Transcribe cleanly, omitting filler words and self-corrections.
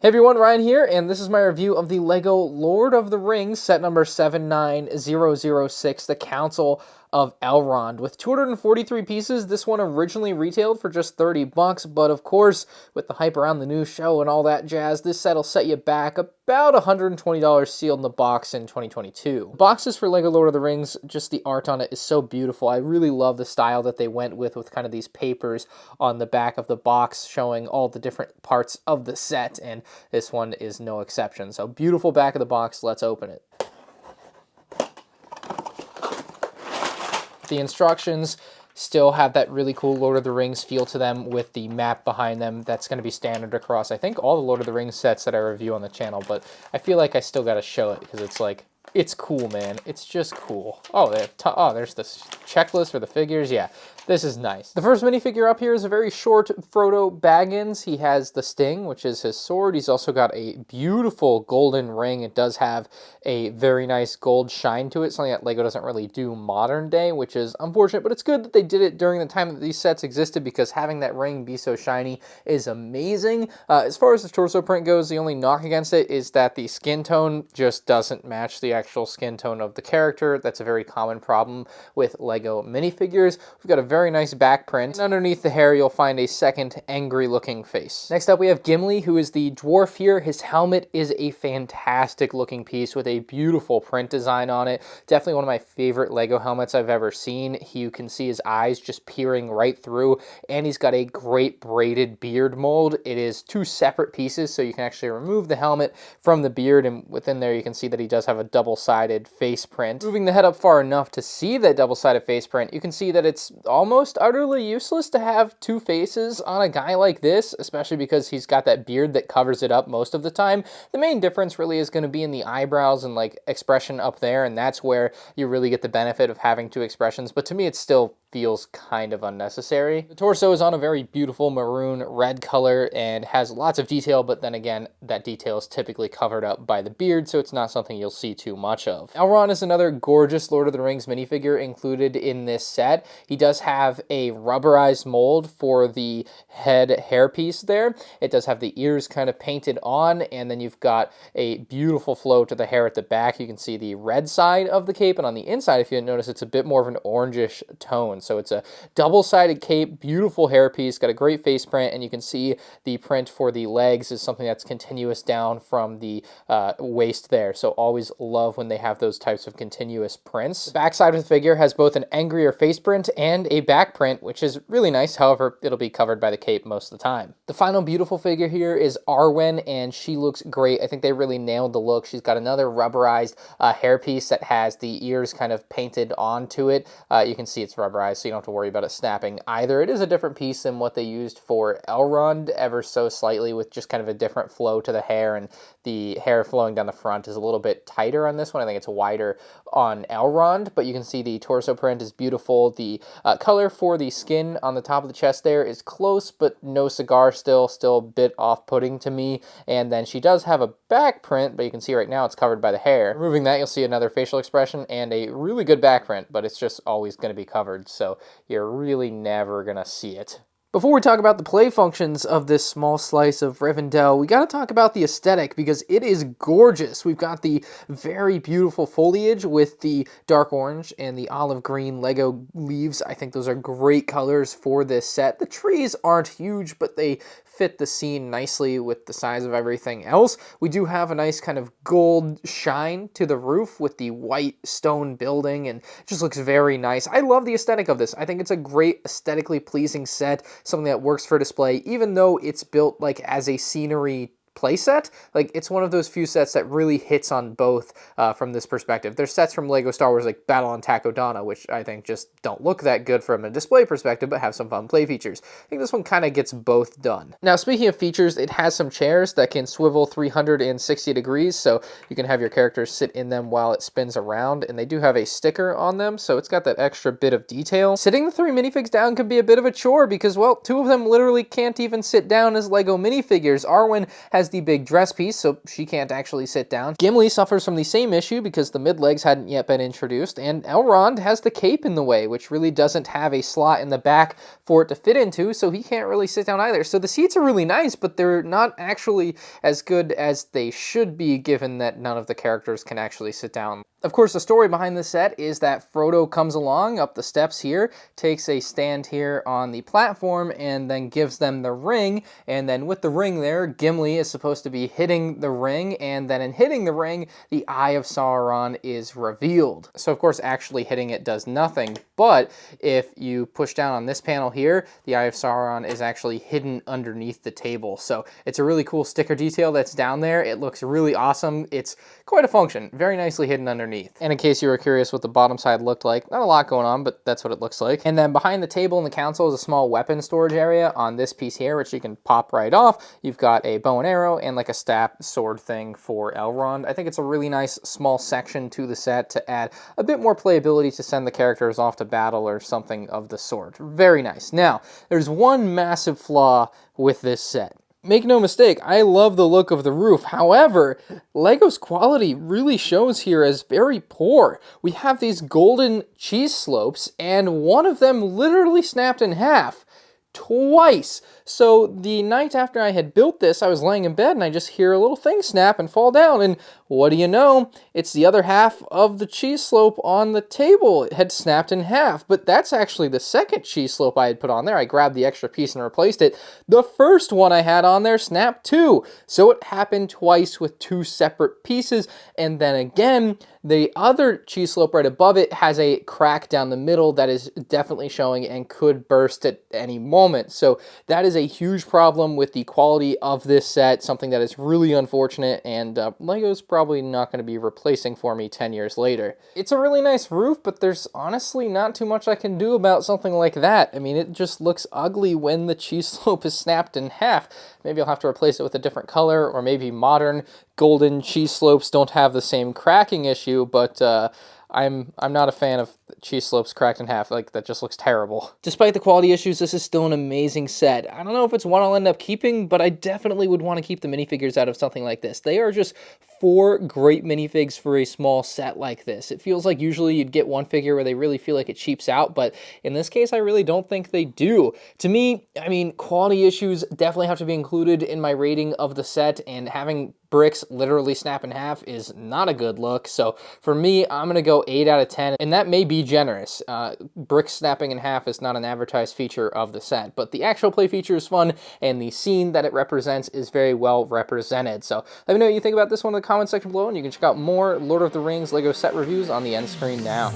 Hey everyone, Ryan here, and this is my review of the LEGO Lord of the Rings set number 79006, the Council of Elrond. With 243 pieces, this one originally retailed for just 30 bucks, but of course, with the hype around the new show and all that jazz, this set will set you back about $120 sealed in the box in 2022. Boxes for LEGO Lord of the Rings, just the art on it is so beautiful. I really love the style that they went with kind of these papers on the back of the box showing all the different parts of the set, and this one is no exception. So beautiful back of the box. Let's open it. The instructions still have that really cool Lord of the Rings feel to them with the map behind them. That's going to be standard across, I think, all the Lord of the Rings sets that I review on the channel, but I feel like I still got to show it because it's like, it's cool, man. It's just cool. Oh, there's this checklist for the figures. Yeah, this is nice. The first minifigure up here is a very short Frodo Baggins. He has the Sting, which is his sword. He's also got a beautiful golden ring. It does have a very nice gold shine to it, something that LEGO doesn't really do modern day, which is unfortunate, but it's good that they did it during the time that these sets existed because having that ring be so shiny is amazing. As far as the torso print goes, the only knock against it is that the skin tone just doesn't match the actual skin tone of the character. That's a very common problem with LEGO minifigures. We've got a very nice back print, and underneath the hair you'll find a second angry looking face. Next up we have Gimli, who is the dwarf here. His helmet is a fantastic looking piece with a beautiful print design on it. Definitely one of my favorite LEGO helmets I've ever seen. You can see his eyes just peering right through, and he's got a great braided beard mold. It is two separate pieces, so you can actually remove the helmet from the beard, and within there you can see that he does have a double-sided face print. Moving the head up far enough to see that double-sided face print, you can see that it's almost utterly useless to have two faces on a guy like this, especially because he's got that beard that covers it up most of the time. The main difference really is going to be in the eyebrows and like expression up there, and that's where you really get the benefit of having two expressions, but to me it still feels kind of unnecessary. The torso is on a very beautiful maroon red color and has lots of detail, but then again, that detail is typically covered up by the beard, so it's not something you'll see too much of. Elrond is another gorgeous Lord of the Rings minifigure included in this set. He does have a rubberized mold for the head hairpiece there. It does have the ears kind of painted on, and then you've got a beautiful flow to the hair at the back. You can see the red side of the cape, and on the inside, if you notice, it's a bit more of an orangish tone. So it's a double-sided cape, beautiful hairpiece, got a great face print, and you can see the print for the legs is something that's continuous down from the waist there. So always love when they have those types of continuous prints. The backside of the figure has both an angrier face print and a back print, which is really nice. However, it'll be covered by the cape most of the time. The final beautiful figure here is Arwen, and she looks great. I think they really nailed the look. She's got another rubberized hairpiece that has the ears kind of painted onto it. You can see it's rubberized, so you don't have to worry about it snapping either. It is a different piece than what they used for Elrond, ever so slightly, with just kind of a different flow to the hair, and the hair flowing down the front is a little bit tighter on this one. I think it's wider on Elrond, but you can see the torso print is beautiful. The color for the skin on the top of the chest there is close, but no cigar still a bit off-putting to me. And then she does have a back print, but you can see right now it's covered by the hair. Removing that, you'll see another facial expression and a really good back print, but it's just always going to be covered, so you're really never going to see it. Before we talk about the play functions of this small slice of Rivendell, we got to talk about the aesthetic because it is gorgeous. We've got the very beautiful foliage with the dark orange and the olive green Lego leaves. I think those are great colors for this set. The trees aren't huge, but they fit the scene nicely with the size of everything else. We do have a nice kind of gold shine to the roof with the white stone building, and it just looks very nice. I love the aesthetic of this. I think it's a great aesthetically pleasing set, something that works for display, even though it's built like as a scenery playset. Like, it's one of those few sets that really hits on both from this perspective. There's sets from LEGO Star Wars like Battle on Takodana, which I think just don't look that good from a display perspective, but have some fun play features. I think this one kind of gets both done. Now, speaking of features, it has some chairs that can swivel 360 degrees, so you can have your characters sit in them while it spins around, and they do have a sticker on them, so it's got that extra bit of detail. Sitting the three minifigs down can be a bit of a chore because, well, two of them literally can't even sit down as LEGO minifigures. Arwen has has the big dress piece, so she can't actually sit down. Gimli suffers from the same issue because the mid-legs hadn't yet been introduced, and Elrond has the cape in the way, which really doesn't have a slot in the back for it to fit into, so he can't really sit down either. So the seats are really nice, but they're not actually as good as they should be, given that none of the characters can actually sit down. Of course, the story behind this set is that Frodo comes along up the steps here, takes a stand here on the platform, and then gives them the ring, and then with the ring there, Gimli is supposed to be hitting the ring, and then in hitting the ring, the Eye of Sauron is revealed. So of course, actually hitting it does nothing, but if you push down on this panel here, the Eye of Sauron is actually hidden underneath the table. So it's a really cool sticker detail that's down there. It looks really awesome. It's quite a function, very nicely hidden underneath. And in case you were curious what the bottom side looked like, not a lot going on, but that's what it looks like. And then behind the table in the council is a small weapon storage area on this piece here, which you can pop right off. You've got a bow and arrow and like a staff sword thing for Elrond. I think it's a really nice small section to the set to add a bit more playability to send the characters off to battle or something of the sort. Very nice. Now, there's one massive flaw with this set. Make no mistake, I love the look of the roof. However, LEGO's quality really shows here as very poor. We have these golden cheese slopes, and one of them literally snapped in half. Twice. So the night after I had built this, I was laying in bed and I just hear a little thing snap and fall down, and what do you know? It's the other half of the cheese slope on the table. It had snapped in half, but that's actually the second cheese slope I had put on there. I grabbed the extra piece and replaced it. The first one I had on there snapped too. So it happened twice with two separate pieces, and then again, the other cheese slope right above it has a crack down the middle that is definitely showing and could burst at any moment. So that is a huge problem with the quality of this set, something that is really unfortunate, and LEGO's probably not going to be replacing for me 10 years later. It's a really nice roof, but there's honestly not too much I can do about something like that. I mean, it just looks ugly when the cheese slope is snapped in half. Maybe I'll have to replace it with a different color, or maybe modern golden cheese slopes don't have the same cracking issue, but I'm not a fan of cheese slopes cracked in half. Like, that just looks terrible. Despite the quality issues, this is still an amazing set. I don't know if it's one I'll end up keeping, but I definitely would want to keep the minifigures out of something like this. They are just 4 great minifigs for a small set like this. It feels like usually you'd get one figure where they really feel like it cheaps out, but in this case, I really don't think they do. To me, I mean, quality issues definitely have to be included in my rating of the set, and having bricks literally snap in half is not a good look. So for me, I'm going to go 8 out of 10, and that may be generous. Bricks snapping in half is not an advertised feature of the set, but the actual play feature is fun, and the scene that it represents is very well represented. So let me know what you think about this one in the comment section below, and you can check out more Lord of the Rings LEGO set reviews on the end screen now.